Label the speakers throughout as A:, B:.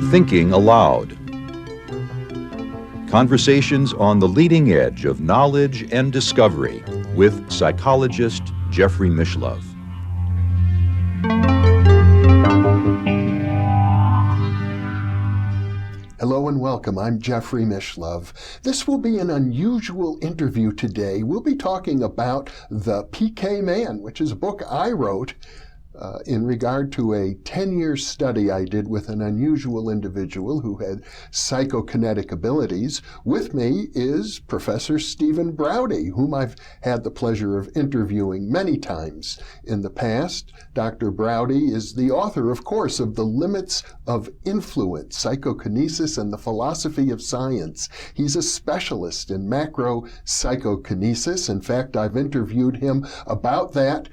A: Thinking Aloud. Conversations on the leading edge of knowledge and discovery with psychologist Jeffrey Mishlove.
B: Hello and welcome. I'm Jeffrey Mishlove. This will be an unusual interview today. We'll be talking about The PK Man, which is a book I wrote in regard to a 10-year study I did with an unusual individual who had psychokinetic abilities. With me is Professor Stephen Braude, whom I've had the pleasure of interviewing many times in the past. Dr. Braude is the author, of course, of The Limits of Influence, Psychokinesis and the Philosophy of Science. He's a specialist in macro psychokinesis. In fact, I've interviewed him about that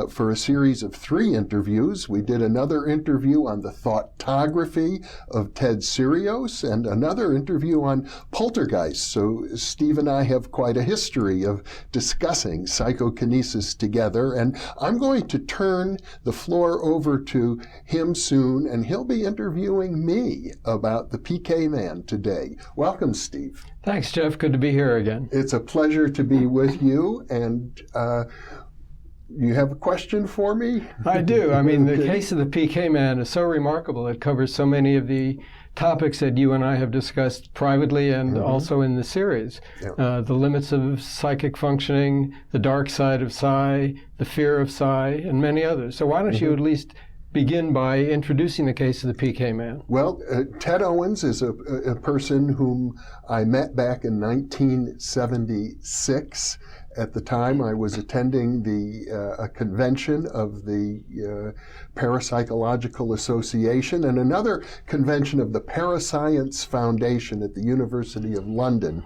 B: for a series of 3 interviews. We did another interview on the thoughtography of Ted Sirios and another interview on poltergeist. So Steve and I have quite a history of discussing psychokinesis together, and I'm going to turn the floor over to him soon, and he'll be interviewing me about the PK Man today. Welcome, Steve.
C: Thanks, Jeff. Good to be here again.
B: It's a pleasure to be with you, and you have a question for me?
C: I do. I mean, the case of the PK Man is so remarkable. It covers so many of the topics that you and I have discussed privately and also in the series. Yeah. The limits of psychic functioning, the dark side of psi, the fear of psi, and many others. So why don't you at least begin by introducing the case of the PK Man?
B: Well, Ted Owens is a person whom I met back in 1976. At the time, I was attending a convention of the Parapsychological Association and another convention of the Parascience Foundation at the University of London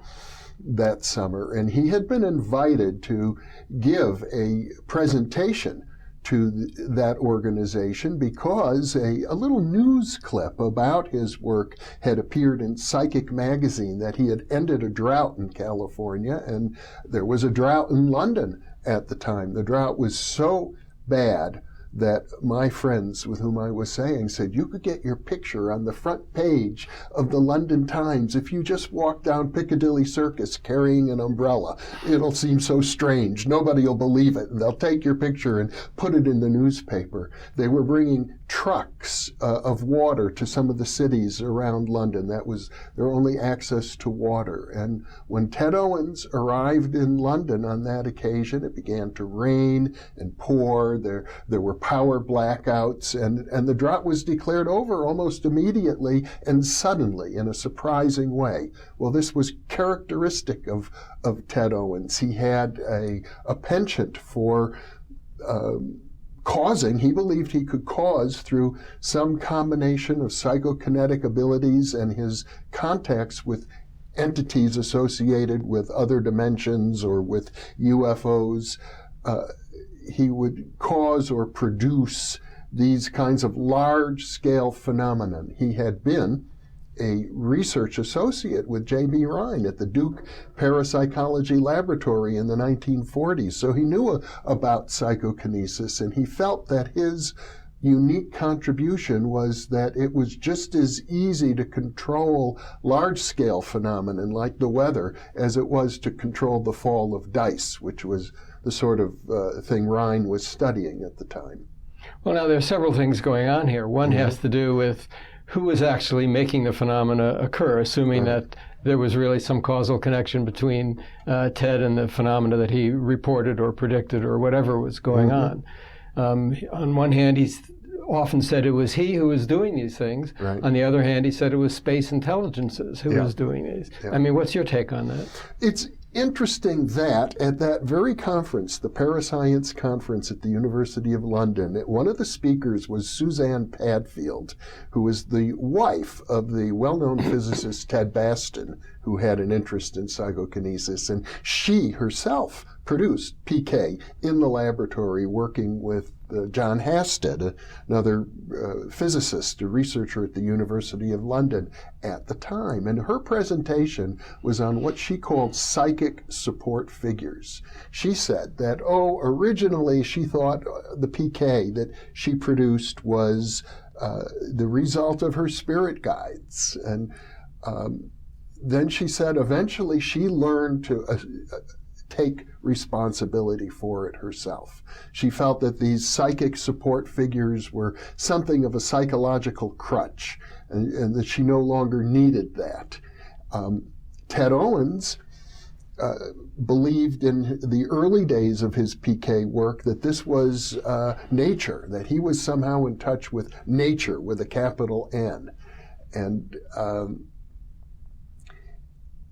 B: that summer. And he had been invited to give a presentation to that organization because a little news clip about his work had appeared in Psychic magazine, that he had ended a drought in California, and there was a drought in London at the time. The drought was so bad that my friends with whom I was saying said, you could get your picture on the front page of the London Times if you just walk down Piccadilly Circus carrying an umbrella. It'll seem so strange. Nobody will believe it. And they'll take your picture and put it in the newspaper. They were bringing trucks of water to some of the cities around London. That was their only access to water. And when Ted Owens arrived in London on that occasion, it began to rain and pour. There were power blackouts, and the drought was declared over almost immediately and suddenly in a surprising way. Well, this was characteristic of Ted Owens. He had a penchant for causing. He believed he could cause through some combination of psychokinetic abilities and his contacts with entities associated with other dimensions or with UFOs. He would cause or produce these kinds of large-scale phenomena. He had been a research associate with J.B. Rhine at the Duke Parapsychology Laboratory in the 1940s, so he knew about psychokinesis, and he felt that his unique contribution was that it was just as easy to control large-scale phenomenon like the weather as it was to control the fall of dice, which was the sort of thing Rhine was studying at the time.
C: Well, now there are several things going on here. One has to do with who was actually making the phenomena occur, assuming that there was really some causal connection between Ted and the phenomena that he reported or predicted or whatever was going on. On one hand, he's often said it was he who was doing these things. Right. On the other hand, he said it was space intelligences who was doing these. I mean, what's your take on that?
B: It's interesting that at that very conference, the Parascience Conference at the University of London, one of the speakers was Suzanne Padfield, who was the wife of the well-known physicist Ted Bastin, who had an interest in psychokinesis, and she herself produced PK in the laboratory working with John Hasted, another physicist, a researcher at the University of London at the time. And her presentation was on what she called psychic support figures. She said that, originally she thought the PK that she produced was the result of her spirit guides. And then she said eventually she learned to take responsibility for it herself. She felt that these psychic support figures were something of a psychological crutch, and that she no longer needed that. Ted Owens believed in the early days of his PK work that this was nature, that he was somehow in touch with nature with a capital N. And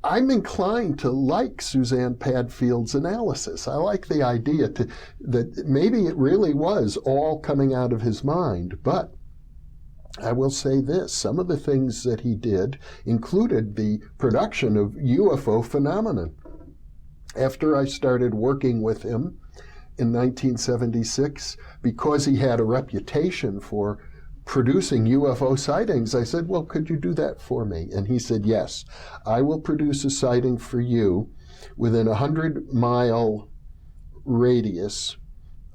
B: I'm inclined to like Suzanne Padfield's analysis. I like the idea that maybe it really was all coming out of his mind. But I will say this, some of the things that he did included the production of UFO phenomenon. After I started working with him in 1976, because he had a reputation for producing UFO sightings, I said, well, could you do that for me? And he said, yes, I will produce a sighting for you within a 100-mile radius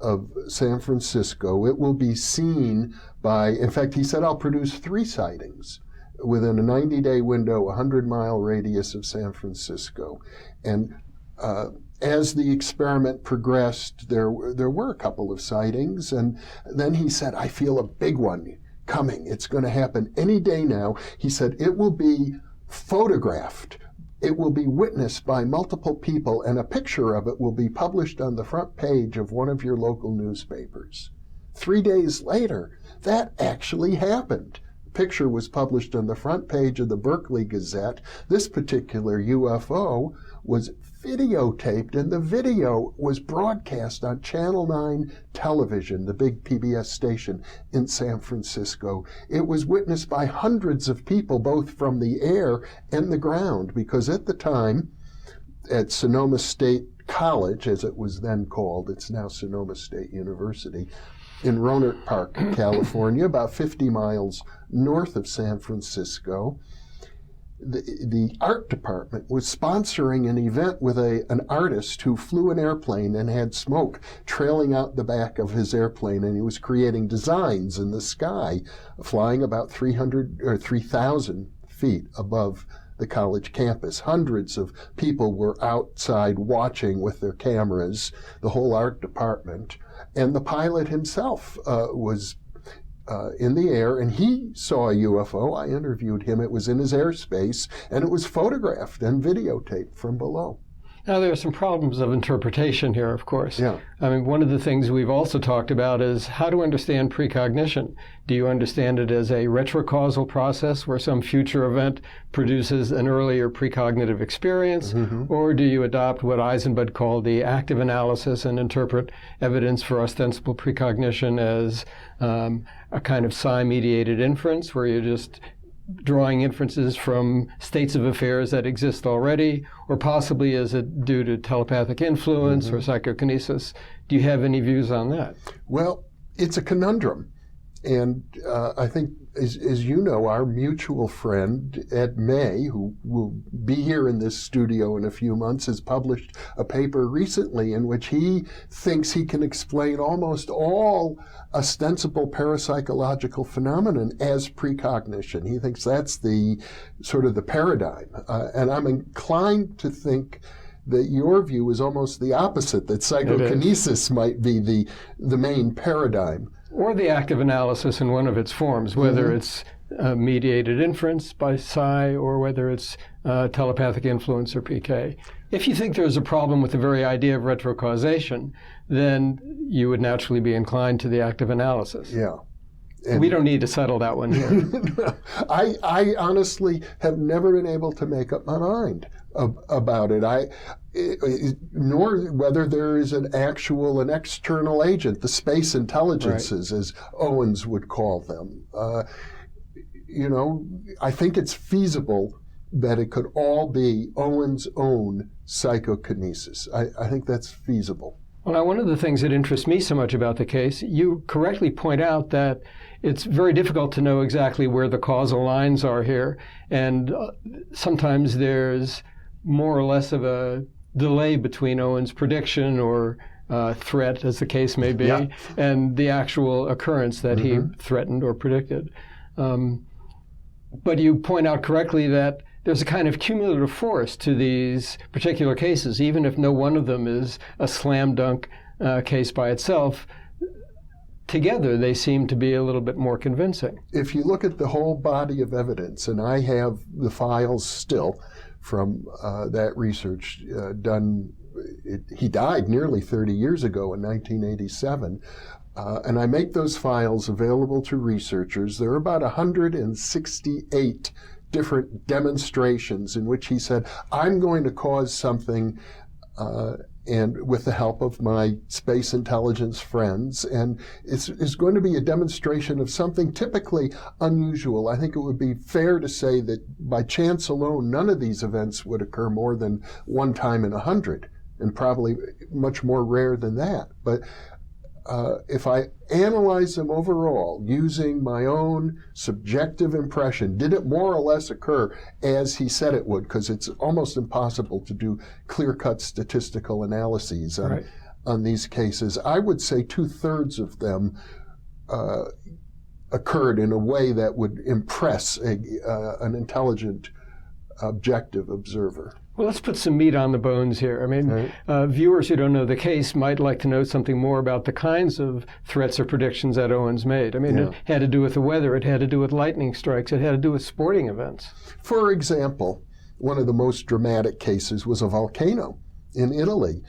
B: of San Francisco. It will be seen by, in fact, he said, I'll produce 3 sightings within a 90-day window, a 100-mile radius of San Francisco. And as the experiment progressed, there were a couple of sightings, and then he said, I feel a big one coming. It's going to happen any day now. He said, it will be photographed. It will be witnessed by multiple people, and a picture of it will be published on the front page of one of your local newspapers. 3 days later, that actually happened. The picture was published on the front page of the Berkeley Gazette. This particular UFO was videotaped, and the video was broadcast on Channel 9 television, the big PBS station in San Francisco. It was witnessed by hundreds of people, both from the air and the ground, because at the time, at Sonoma State College, as it was then called, it's now Sonoma State University, in Rohnert Park, California, about 50 miles north of San Francisco, the art department was sponsoring an event with an artist who flew an airplane and had smoke trailing out the back of his airplane, and he was creating designs in the sky, flying about 300 or 3,000 feet above the college campus. Hundreds of people were outside watching with their cameras, the whole art department, and the pilot himself was in the air, and he saw a UFO. I interviewed him. It was in his airspace, and it was photographed and videotaped from below.
C: Now, there are some problems of interpretation here, of course.
B: Yeah.
C: I mean, one of the things we've also talked about is how to understand precognition. Do you understand it as a retrocausal process where some future event produces an earlier precognitive experience, or do you adopt what Eisenbud called the active analysis and interpret evidence for ostensible precognition as a kind of psi-mediated inference, where you're just drawing inferences from states of affairs that exist already, or possibly is it due to telepathic influence or psychokinesis? Do you have any views on that?
B: Well, it's a conundrum. And I think, as you know, our mutual friend, Ed May, who will be here in this studio in a few months, has published a paper recently in which he thinks he can explain almost all ostensible parapsychological phenomenon as precognition. He thinks that's the sort of the paradigm. And I'm inclined to think that your view is almost the opposite, that psychokinesis might be the main paradigm.
C: Or the active analysis in one of its forms, whether it's mediated inference by psi or whether it's telepathic influence or PK. If you think there's a problem with the very idea of retrocausation, then you would naturally be inclined to the active analysis.
B: Yeah.
C: And we don't need to settle that one here.
B: I honestly have never been able to make up my mind about it. Nor whether there is an external agent, the space intelligences, as Owens would call them. I think it's feasible that it could all be Owen's own psychokinesis. I think that's feasible.
C: Well, now, one of the things that interests me so much about the case, you correctly point out that it's very difficult to know exactly where the causal lines are here. And sometimes there's more or less of a delay between Owen's prediction or threat, as the case may be, and the actual occurrence that he threatened or predicted. But you point out correctly that there's a kind of cumulative force to these particular cases, even if no one of them is a slam dunk case by itself. Together, they seem to be a little bit more convincing.
B: If you look at the whole body of evidence, and I have the files still from that research done, he died nearly 30 years ago in 1987, and I make those files available to researchers. There are about 168 different demonstrations in which he said, I'm going to cause something and with the help of my space intelligence friends, and it's going to be a demonstration of something typically unusual. I think it would be fair to say that by chance alone, none of these events would occur more than one time in 100, and probably much more rare than that. But if I analyze them overall using my own subjective impression, did it more or less occur as he said it would? Because it's almost impossible to do clear-cut statistical analyses on these cases. I would say 2/3 of them occurred in a way that would impress an intelligent, objective observer.
C: Well, let's put some meat on the bones here. I mean, viewers who don't know the case might like to know something more about the kinds of threats or predictions that Owens made. I mean, it had to do with the weather. It had to do with lightning strikes. It had to do with sporting events.
B: For example, one of the most dramatic cases was a volcano in Italy.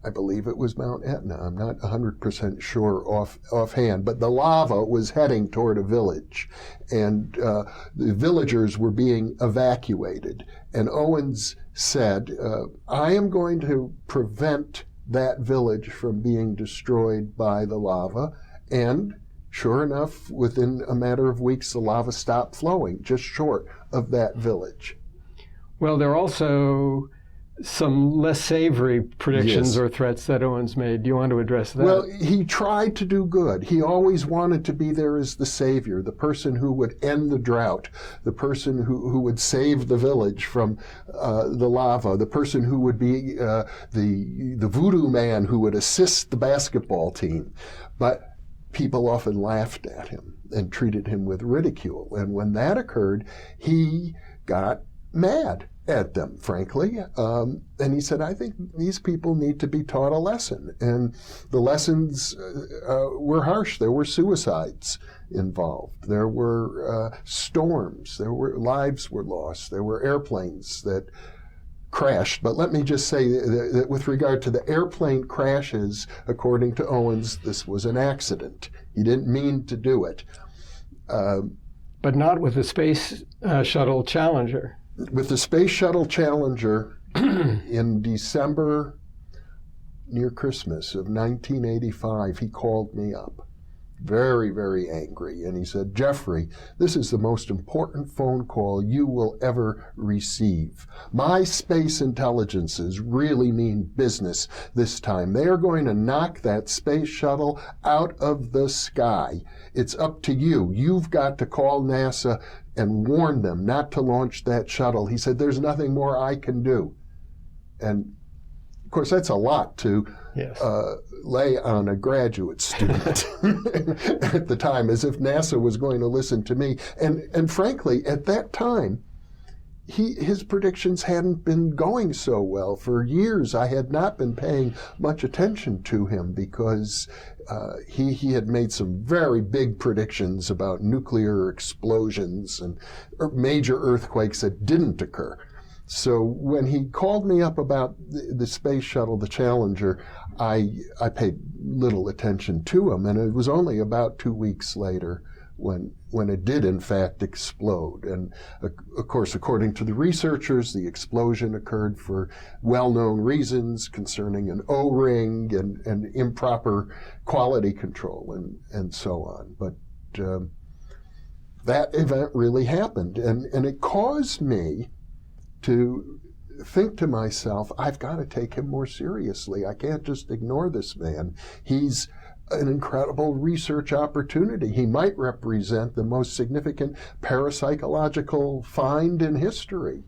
B: I believe it was Mount Etna. I'm not 100% sure offhand, but the lava was heading toward a village, and the villagers were being evacuated. And Owens said, I am going to prevent that village from being destroyed by the lava. And sure enough, within a matter of weeks, the lava stopped flowing just short of that village.
C: Well, there are also some less savory predictions or threats that Owens made. Do you want to address that?
B: Well, he tried to do good. He always wanted to be there as the savior, the person who would end the drought, the person who would save the village from the lava, the person who would be the voodoo man who would assist the basketball team. But people often laughed at him and treated him with ridicule. And when that occurred, he got mad at them, frankly. And he said, I think these people need to be taught a lesson. And the lessons were harsh. There were suicides involved. There were storms. Lives were lost. There were airplanes that crashed. But let me just say that with regard to the airplane crashes, according to Owens, this was an accident. He didn't mean to do it.
C: But not with the Space Shuttle Challenger.
B: With the Space Shuttle Challenger in December, near Christmas of 1985, he called me up, very, very angry. And he said, Jeffrey, this is the most important phone call you will ever receive. My space intelligences really mean business this time. They are going to knock that space shuttle out of the sky. It's up to you. You've got to call NASA and warn them not to launch that shuttle. He said, there's nothing more I can do. And of course, that's a lot to lay on a graduate student at the time, as if NASA was going to listen to me. And frankly, at that time, his predictions hadn't been going so well. For years, I had not been paying much attention to him because he had made some very big predictions about nuclear explosions and major earthquakes that didn't occur. So when he called me up about the space shuttle, the Challenger, I paid little attention to him. And it was only about 2 weeks later when it did in fact explode. And of course, according to the researchers, the explosion occurred for well-known reasons concerning an O-ring and improper quality control and so on. But that event really happened. And it caused me to think to myself, I've got to take him more seriously. I can't just ignore this man. He's an incredible research opportunity. He might represent the most significant parapsychological find in history.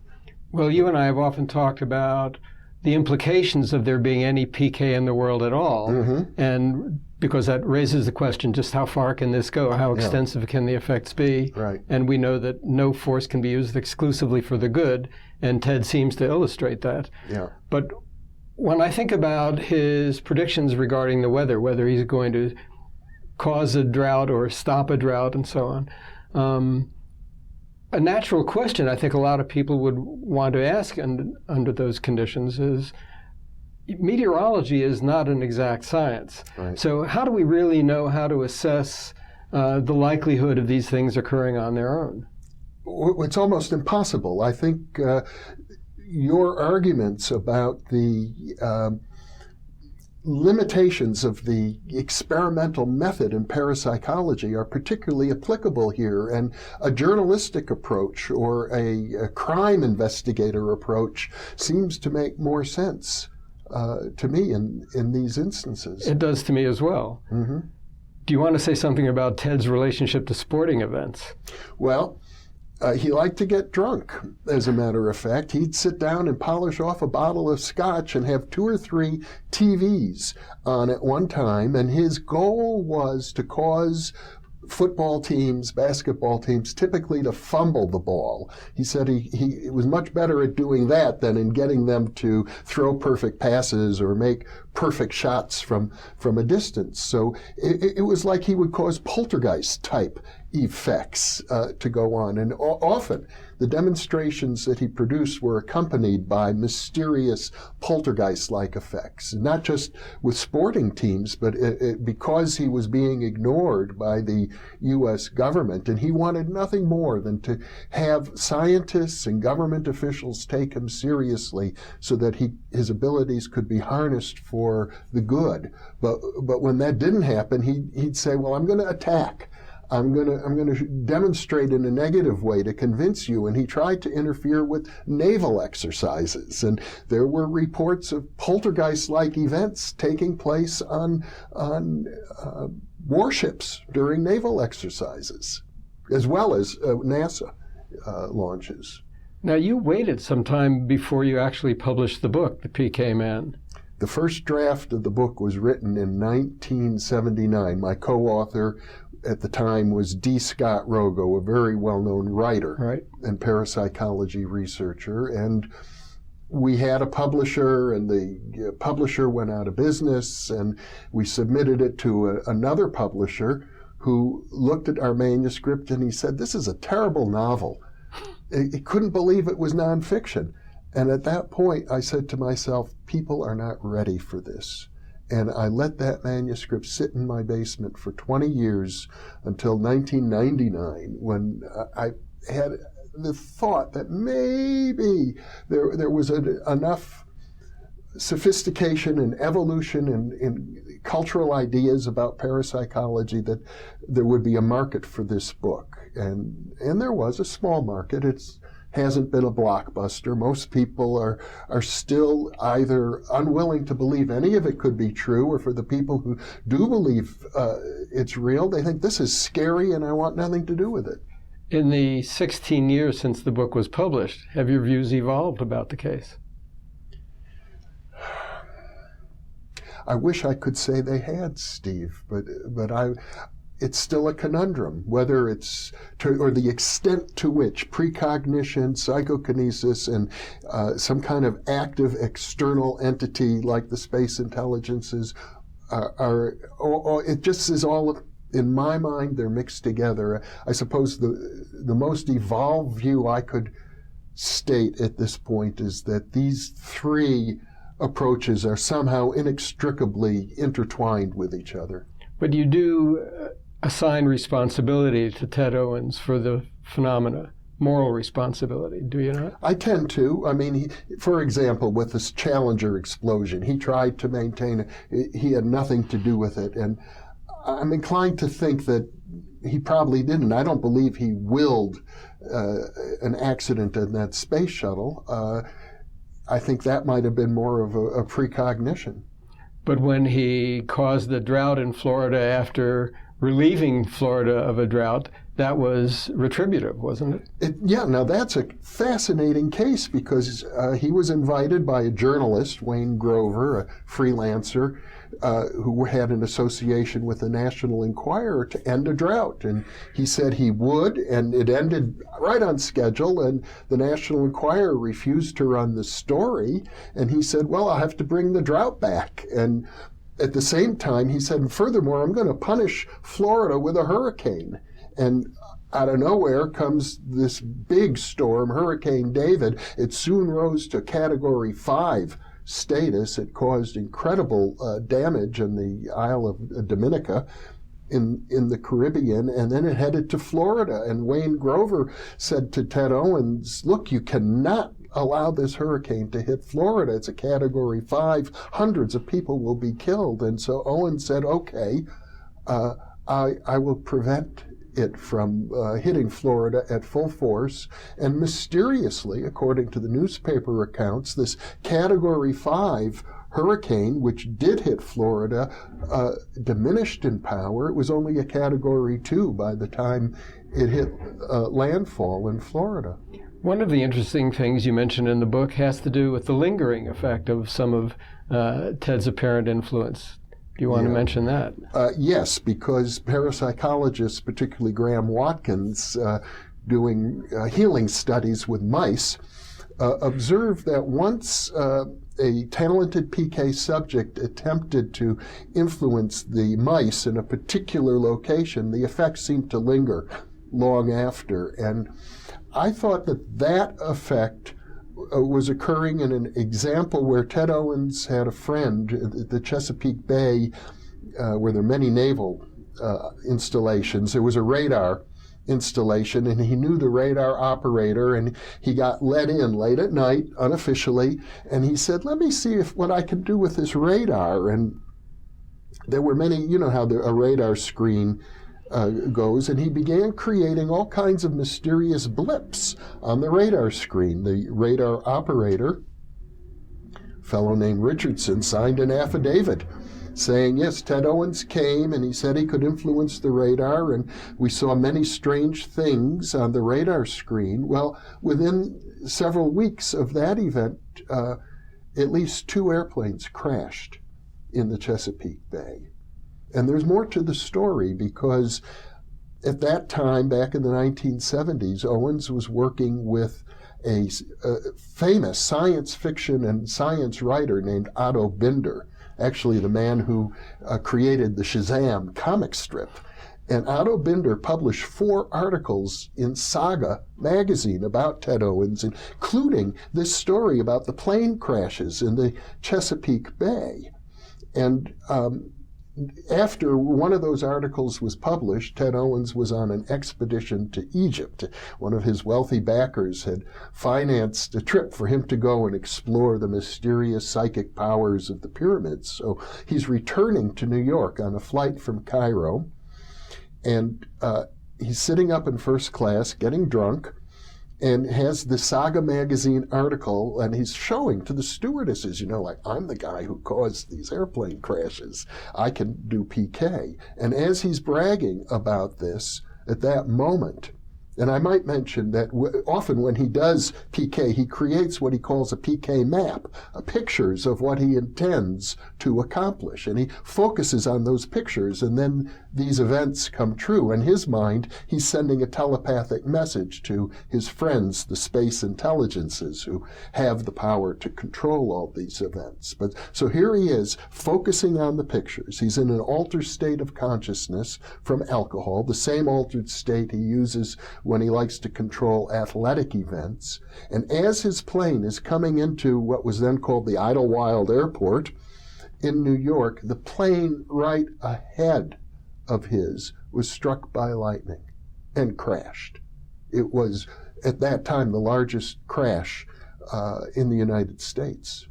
C: Well, you and I have often talked about the implications of there being any PK in the world at all, and because that raises the question, just how far can this go? How extensive can the effects be?
B: Right.
C: And we know that no force can be used exclusively for the good, and Ted seems to illustrate that.
B: Yeah.
C: But when I think about his predictions regarding the weather, whether he's going to cause a drought or stop a drought and so on, a natural question I think a lot of people would want to ask under those conditions is, meteorology is not an exact science.
B: Right.
C: So how do we really know how to assess the likelihood of these things occurring on their own?
B: It's almost impossible. I think your arguments about the limitations of the experimental method in parapsychology are particularly applicable here, and a journalistic approach or a crime investigator approach seems to make more sense to me in these instances.
C: It does to me as well.
B: Mm-hmm.
C: Do you want to say something about Ted's relationship to sporting events?
B: Well, he liked to get drunk, as a matter of fact. He'd sit down and polish off a bottle of scotch and have 2 or 3 TVs on at one time, and his goal was to cause football teams, basketball teams, typically to fumble the ball. He said he was much better at doing that than in getting them to throw perfect passes or make perfect shots from a distance. So it was like he would cause poltergeist type effects to go on. And often the demonstrations that he produced were accompanied by mysterious poltergeist-like effects, not just with sporting teams, but because he was being ignored by the U.S. government, and he wanted nothing more than to have scientists and government officials take him seriously so that his abilities could be harnessed for the good. But when that didn't happen, he'd say, well, I'm going to attack. I'm going to demonstrate in a negative way to convince you. And he tried to interfere with naval exercises. And there were reports of poltergeist-like events taking place on warships during naval exercises, as well as NASA launches.
C: Now, you waited some time before you actually published the book, The PK Man.
B: The first draft of the book was written in 1979. My co-author at the time was D. Scott Rogo, a very well-known writer and parapsychology researcher. And we had a publisher, and the publisher went out of business, and we submitted it to another publisher who looked at our manuscript, and he said, this is a terrible novel. He couldn't believe it was nonfiction. And at that point, I said to myself, people are not ready for this. And I let that manuscript sit in my basement for 20 years until 1999, when I had the thought that maybe there was enough sophistication and evolution in cultural ideas about parapsychology that there would be a market for this book. And there was a small market. It hasn't been a blockbuster. Most people are still either unwilling to believe any of it could be true, or for the people who do believe it's real, they think this is scary and I want nothing to do with it.
C: In the 16 years since the book was published, have your views evolved about the case?
B: I wish I could say they had, Steve, but it's still a conundrum, whether it's or the extent to which precognition, psychokinesis, and some kind of active external entity like the space intelligences it just is all, in my mind, they're mixed together. I suppose the most evolved view I could state at this point is that these 3 approaches are somehow inextricably intertwined with each other.
C: But you do assign responsibility to Ted Owens for the phenomena, moral responsibility, do you not?
B: I tend to. I mean, for example, with this Challenger explosion, he tried to maintain he had nothing to do with it. And I'm inclined to think that he probably didn't. I don't believe he willed an accident in that space shuttle. I think that might have been more of a precognition.
C: But when he caused the drought in Florida after relieving Florida of a drought, that was retributive, wasn't it?
B: Yeah, now that's a fascinating case because he was invited by a journalist, Wayne Grover, a freelancer, who had an association with the National Enquirer to end a drought. And he said he would, and it ended right on schedule, and the National Enquirer refused to run the story. And he said, well, I'll have to bring the drought back. And at the same time, he said, furthermore, I'm going to punish Florida with a hurricane. And out of nowhere comes this big storm, Hurricane David. It soon rose to Category 5 status. It caused incredible damage in the Isle of Dominica in the Caribbean, and then it headed to Florida. And Wayne Grover said to Ted Owens, look, you cannot allow this hurricane to hit Florida. It's a Category 5. Hundreds of people will be killed. And so Owens said, okay, I will prevent it from hitting Florida at full force. And mysteriously, according to the newspaper accounts, this Category 5 hurricane, which did hit Florida, diminished in power. It was only a Category 2 by the time it hit landfall in Florida.
C: One of the interesting things you mentioned in the book has to do with the lingering effect of some of Ted's apparent influence. Do you want to mention that?
B: Yes, because parapsychologists, particularly Graham Watkins, doing healing studies with mice, observed that once a talented PK subject attempted to influence the mice in a particular location, the effects seemed to linger long after. And I thought that effect was occurring in an example where Ted Owens had a friend at the Chesapeake Bay, where there are many naval installations. There was a radar installation, and he knew the radar operator, and he got let in late at night, unofficially, and he said, let me see what I can do with this radar. And there were many, you know how a radar screen goes, and he began creating all kinds of mysterious blips on the radar screen. The radar operator, a fellow named Richardson, signed an affidavit saying, yes, Ted Owens came and he said he could influence the radar, and we saw many strange things on the radar screen. Well, within several weeks of that event, at least 2 airplanes crashed in the Chesapeake Bay. And there's more to the story, because at that time, back in the 1970s, Owens was working with a famous science fiction and science writer named Otto Binder, actually the man who created the Shazam comic strip. And Otto Binder published 4 articles in Saga magazine about Ted Owens, including this story about the plane crashes in the Chesapeake Bay. And after one of those articles was published, Ted Owens was on an expedition to Egypt. One of his wealthy backers had financed a trip for him to go and explore the mysterious psychic powers of the pyramids. So he's returning to New York on a flight from Cairo, and he's sitting up in first class, getting drunk, and has the Saga magazine article, and he's showing to the stewardesses, like, I'm the guy who caused these airplane crashes. I can do PK. And as he's bragging about this, at that moment, and I might mention that often when he does PK, he creates what he calls a PK map, pictures of what he intends to accomplish. And he focuses on those pictures, and then these events come true. In his mind, he's sending a telepathic message to his friends, the space intelligences, who have the power to control all these events. But so here he is, focusing on the pictures. He's in an altered state of consciousness from alcohol, the same altered state he uses when he likes to control athletic events. And as his plane is coming into what was then called the Idlewild Airport in New York, the plane right ahead of his was struck by lightning and crashed. It was, at that time, the largest crash in the United States.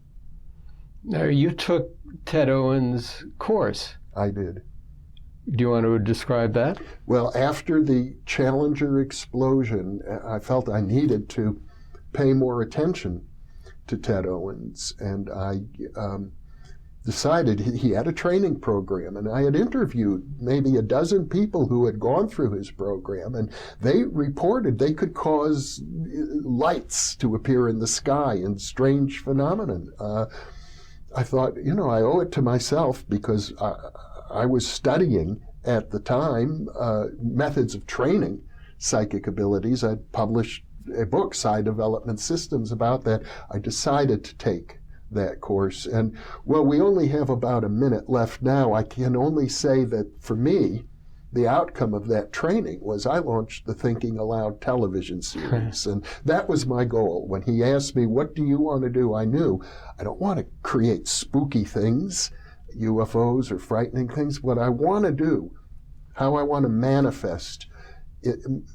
C: Now, you took Ted Owens' course.
B: I did.
C: Do you want to describe that?
B: Well, after the Challenger explosion, I felt I needed to pay more attention to Ted Owens, and I decided he had a training program, and I had interviewed maybe a dozen people who had gone through his program, and they reported they could cause lights to appear in the sky and strange phenomenon. I thought, I owe it to myself, because I was studying at the time methods of training psychic abilities. I'd published a book, Psi Development Systems, about that. I decided to take that course. And, well, we only have about a minute left now. I can only say that for me, the outcome of that training was I launched the Thinking Aloud television series. And that was my goal. When he asked me, what do you want to do? I knew I don't want to create spooky things, UFOs or frightening things. What I want to do, how I want to manifest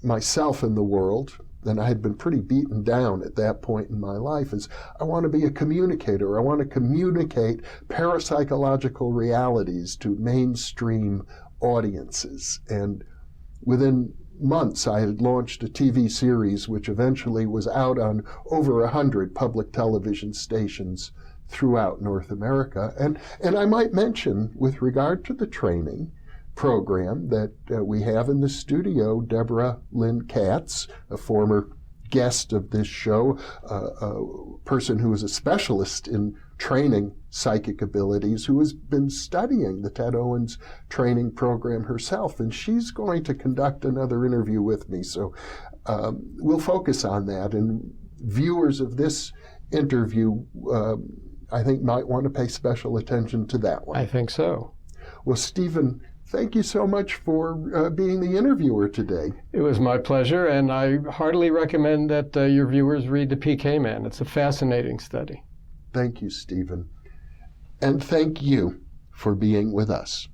B: myself in the world, and I had been pretty beaten down at that point in my life, is I want to be a communicator. I want to communicate parapsychological realities to mainstream audiences. And within months, I had launched a TV series which eventually was out on over 100 public television stations throughout North America. And I might mention, with regard to the training program, that we have in the studio Deborah Lynn Katz, a former guest of this show, a person who is a specialist in training psychic abilities, who has been studying the Ted Owens training program herself, and she's going to conduct another interview with me. So we'll focus on that, and viewers of this interview, I think, might want to pay special attention to that one.
C: I think so.
B: Well, Stephen, thank you so much for being the interviewer today.
C: It was my pleasure, and I heartily recommend that your viewers read The PK Man. It's a fascinating study.
B: Thank you, Stephen. And thank you for being with us.